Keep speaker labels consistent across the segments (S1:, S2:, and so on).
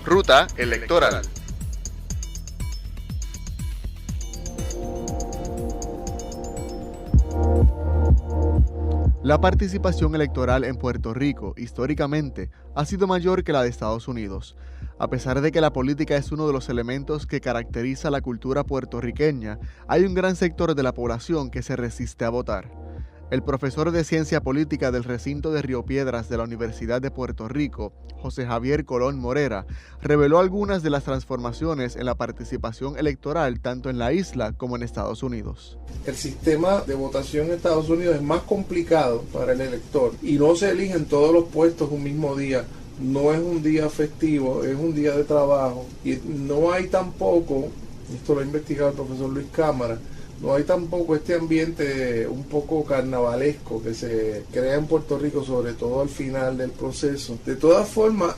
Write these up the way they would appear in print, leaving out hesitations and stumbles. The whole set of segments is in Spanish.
S1: Ruta electoral. La participación electoral en Puerto Rico, históricamente, ha sido mayor que la de Estados Unidos. A pesar de que la política es uno de los elementos que caracteriza la cultura puertorriqueña, hay un gran sector de la población que se resiste a votar. El profesor de Ciencia Política del recinto de Río Piedras de la Universidad de Puerto Rico, José Javier Colón Morera, reveló algunas de las transformaciones en la participación electoral tanto en la isla como en Estados Unidos.
S2: El sistema de votación en Estados Unidos es más complicado para el elector y no se eligen todos los puestos un mismo día. No es un día festivo, es un día de trabajo y no hay tampoco, esto lo ha investigado el profesor Luis Cámara, no hay tampoco este ambiente un poco carnavalesco que se crea en Puerto Rico, sobre todo al final del proceso. De todas formas,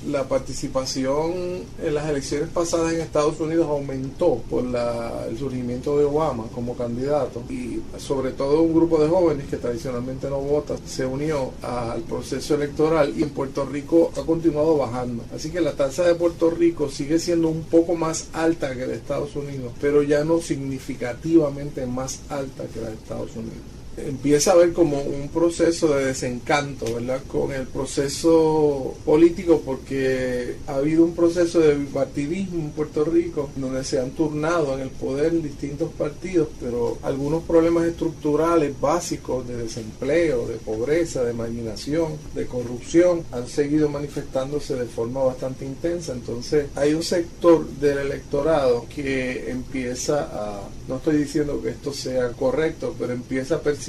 S2: la participación en las elecciones pasadas en Estados Unidos aumentó por el surgimiento de Obama como candidato y sobre todo un grupo de jóvenes que tradicionalmente no vota se unió al proceso electoral y en Puerto Rico ha continuado bajando. Así que la tasa de Puerto Rico sigue siendo un poco más alta que la de Estados Unidos, pero ya no significativamente más alta que la de Estados Unidos. Empieza a haber como un proceso de desencanto, ¿verdad?, con el proceso político, porque ha habido un proceso de bipartidismo en Puerto Rico donde se han turnado en el poder distintos partidos, pero algunos problemas estructurales básicos de desempleo, de pobreza, de marginación, de corrupción han seguido manifestándose de forma bastante intensa. Entonces hay un sector del electorado que empieza no estoy diciendo que esto sea correcto, pero empieza a percibir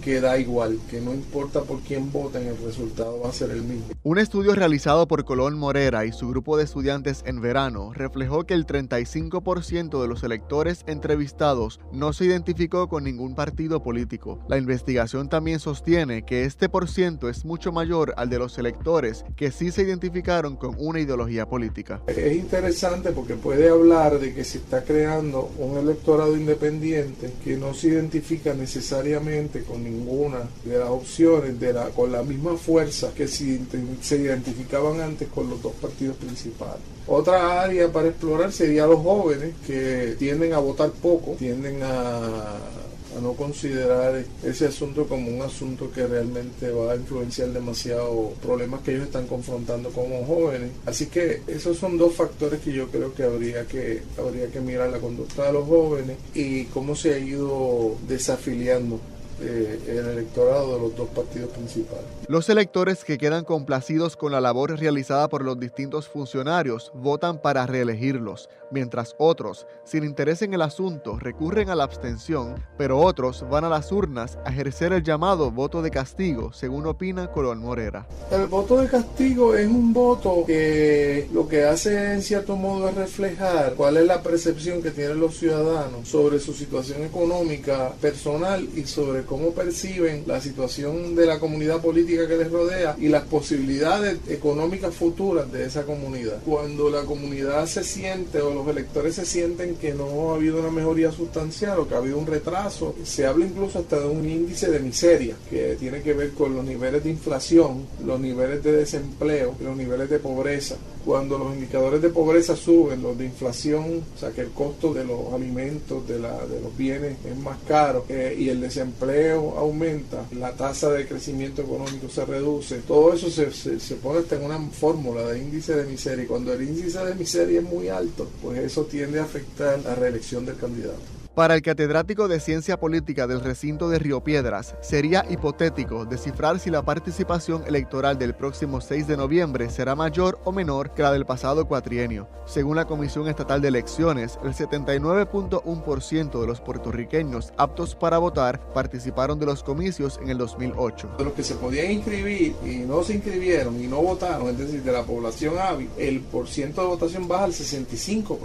S2: que da igual, que no importa por quién voten, el resultado va a ser el mismo.
S1: Un estudio realizado por Colón Morera y su grupo de estudiantes en verano reflejó que el 35% de los electores entrevistados no se identificó con ningún partido político. La investigación también sostiene que este porciento es mucho mayor al de los electores que sí se identificaron con una ideología política.
S2: Es interesante porque puede hablar de que se está creando un electorado independiente que no se identifica necesariamente con ninguna de las opciones, con la misma fuerza que se identificaban antes con los dos partidos principales. Otra área para explorar sería los jóvenes, que tienden a votar poco, tienden a no considerar ese asunto como un asunto que realmente va a influenciar demasiado problemas que ellos están confrontando como jóvenes. Así que esos son dos factores que yo creo que habría que mirar: la conducta de los jóvenes y cómo se ha ido desafiliando el electorado de los dos partidos principales.
S1: Los electores que quedan complacidos con la labor realizada por los distintos funcionarios votan para reelegirlos, mientras otros, sin interés en el asunto, recurren a la abstención, pero otros van a las urnas a ejercer el llamado voto de castigo, según opina Colón Morera.
S2: El voto de castigo es un voto que lo que hace en cierto modo es reflejar cuál es la percepción que tienen los ciudadanos sobre su situación económica personal y sobre cómo perciben la situación de la comunidad política que les rodea y las posibilidades económicas futuras de esa comunidad. Cuando la comunidad se siente, o los electores se sienten que no ha habido una mejoría sustancial o que ha habido un retraso, se habla incluso hasta de un índice de miseria que tiene que ver con los niveles de inflación, los niveles de desempleo, los niveles de pobreza. Cuando los indicadores de pobreza suben, los de inflación, o sea que el costo de los alimentos, de los bienes es más caro, y el desempleo aumenta, la tasa de crecimiento económico se reduce, todo eso se pone hasta en una fórmula de índice de miseria, y cuando el índice de miseria es muy alto, pues eso tiende a afectar la reelección del candidato.
S1: Para el catedrático de Ciencia Política del recinto de Río Piedras, sería hipotético descifrar si la participación electoral del próximo 6 de noviembre será mayor o menor que la del pasado cuatrienio. Según la Comisión Estatal de Elecciones, el 79.1% de los puertorriqueños aptos para votar participaron de los comicios en el 2008.
S2: De los que se podían inscribir y no se inscribieron y no votaron, es decir, de la población hábil, el porciento de votación baja al 65%,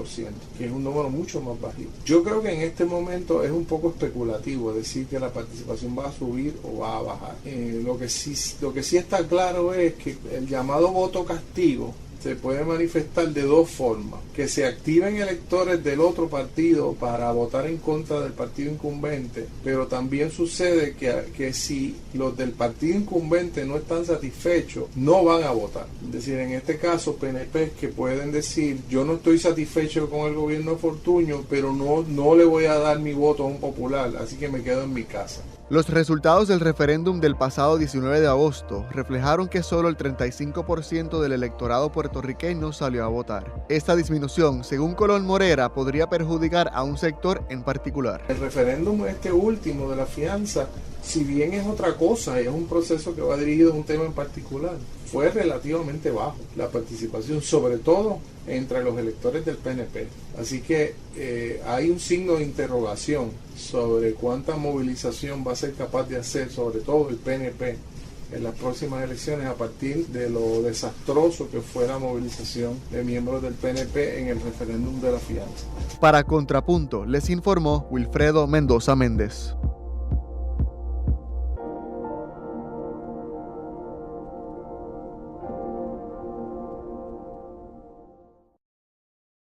S2: que es un número mucho más bajito. Yo creo que en este momento es un poco especulativo decir que la participación va a subir o va a bajar. Lo que sí está claro es que el llamado voto castigo se puede manifestar de dos formas: que se activen electores del otro partido para votar en contra del partido incumbente, pero también sucede que si los del partido incumbente no están satisfechos, no van a votar. Es decir, en este caso, PNP que pueden decir: yo no estoy satisfecho con el gobierno de Fortuño, pero no le voy a dar mi voto a un popular, así que me quedo en mi casa.
S1: Los resultados del referéndum del pasado 19 de agosto reflejaron que solo el 35% del electorado puertorriqueño salió a votar. Esta disminución, según Colón Morera, podría perjudicar a un sector en particular.
S2: El referéndum último de la fianza, si bien es otra cosa, es un proceso que va dirigido a un tema en particular, fue relativamente bajo la participación, sobre todo entre los electores del PNP. Así que hay un signo de interrogación sobre cuánta movilización va a ser capaz de hacer, sobre todo el PNP, en las próximas elecciones, a partir de lo desastroso que fue la movilización de miembros del PNP en el referéndum de la fianza.
S1: Para Contrapunto, les informó Wilfredo Mendoza Méndez.